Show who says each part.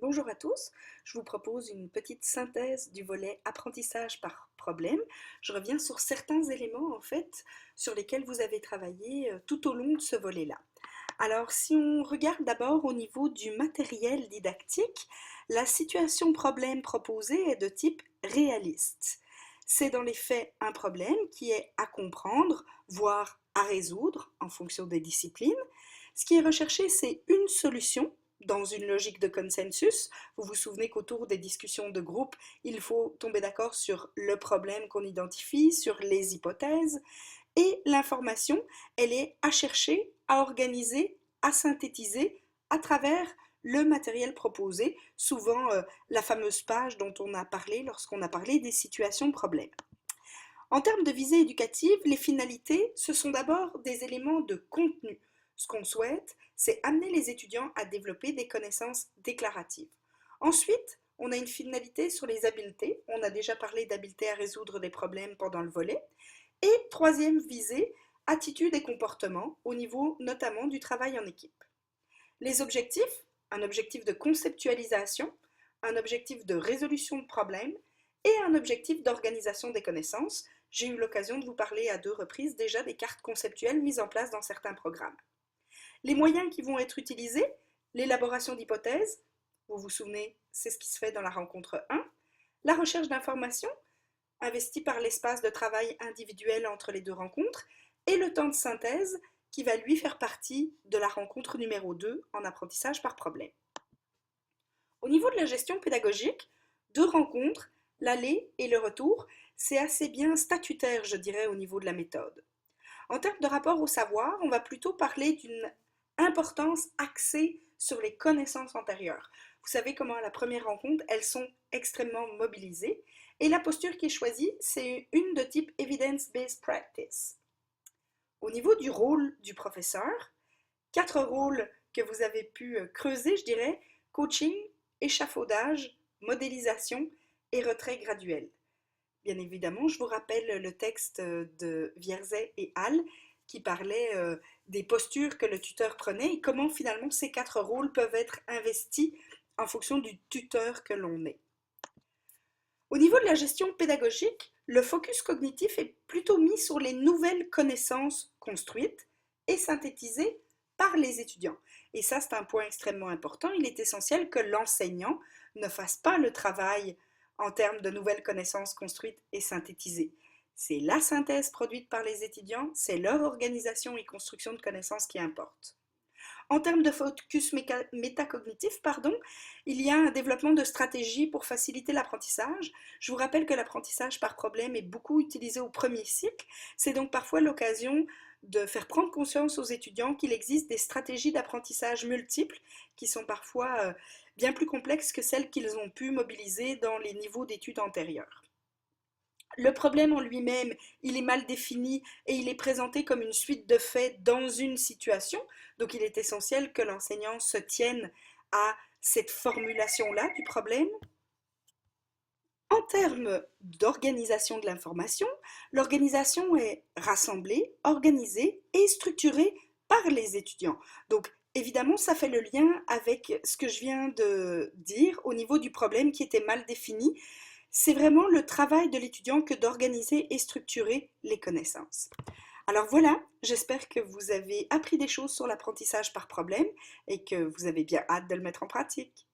Speaker 1: Bonjour à tous, je vous propose une petite synthèse du volet apprentissage par problème. Je reviens sur certains éléments sur lesquels vous avez travaillé tout au long de ce volet-là. Alors si on regarde d'abord au niveau du matériel didactique, la situation problème proposée est de type réaliste. C'est dans les faits un problème qui est à comprendre, voire à résoudre en fonction des disciplines. Ce qui est recherché, c'est une solution dans une logique de consensus. Vous vous souvenez qu'autour des discussions de groupe, il faut tomber d'accord sur le problème qu'on identifie, sur les hypothèses, et l'information, elle est à chercher, à organiser, à synthétiser à travers le matériel proposé, souvent la fameuse page dont on a parlé lorsqu'on a parlé des situations problèmes. En termes de visée éducative, les finalités, ce sont d'abord des éléments de contenu. Ce qu'on souhaite, c'est amener les étudiants à développer des connaissances déclaratives. Ensuite, on a une finalité sur les habiletés. On a déjà parlé d'habileté à résoudre des problèmes pendant le volet. Et troisième visée, attitude et comportement, au niveau notamment du travail en équipe. Les objectifs, un objectif de conceptualisation, un objectif de résolution de problèmes et un objectif d'organisation des connaissances. J'ai eu l'occasion de vous parler à 2 reprises déjà des cartes conceptuelles mises en place dans certains programmes. Les moyens qui vont être utilisés, l'élaboration d'hypothèses, vous vous souvenez, c'est ce qui se fait dans la rencontre 1, la recherche d'informations, investie par l'espace de travail individuel entre les 2 rencontres, et le temps de synthèse, qui va lui faire partie de la rencontre numéro 2 en apprentissage par problème. Au niveau de la gestion pédagogique, 2 rencontres, l'aller et le retour, c'est assez bien statutaire, je dirais, au niveau de la méthode. En termes de rapport au savoir, on va plutôt parler d'une importance axée sur les connaissances antérieures. Vous savez comment à la première rencontre, elles sont extrêmement mobilisées. Et la posture qui est choisie, c'est une de type Evidence-Based Practice. Au niveau du rôle du professeur, 4 rôles que vous avez pu creuser, je dirais, coaching, échafaudage, modélisation et retrait graduel. Bien évidemment, je vous rappelle le texte de Vierzet et Hall qui parlait des postures que le tuteur prenait et comment finalement ces 4 rôles peuvent être investis en fonction du tuteur que l'on est. Au niveau de la gestion pédagogique, le focus cognitif est plutôt mis sur les nouvelles connaissances construites et synthétisées par les étudiants. Et ça, c'est un point extrêmement important. Il est essentiel que l'enseignant ne fasse pas le travail en termes de nouvelles connaissances construites et synthétisées. C'est la synthèse produite par les étudiants, c'est leur organisation et construction de connaissances qui importe. En termes de focus métacognitif, il y a un développement de stratégies pour faciliter l'apprentissage. Je vous rappelle que l'apprentissage par problème est beaucoup utilisé au premier cycle. C'est donc parfois l'occasion de faire prendre conscience aux étudiants qu'il existe des stratégies d'apprentissage multiples qui sont parfois bien plus complexes que celles qu'ils ont pu mobiliser dans les niveaux d'études antérieurs. Le problème en lui-même, il est mal défini et il est présenté comme une suite de faits dans une situation. Donc il est essentiel que l'enseignant se tienne à cette formulation-là du problème. En termes d'organisation de l'information, l'organisation est rassemblée, organisée et structurée par les étudiants. Donc évidemment, ça fait le lien avec ce que je viens de dire au niveau du problème qui était mal défini. C'est vraiment le travail de l'étudiant que d'organiser et structurer les connaissances. Alors voilà, j'espère que vous avez appris des choses sur l'apprentissage par problème et que vous avez bien hâte de le mettre en pratique.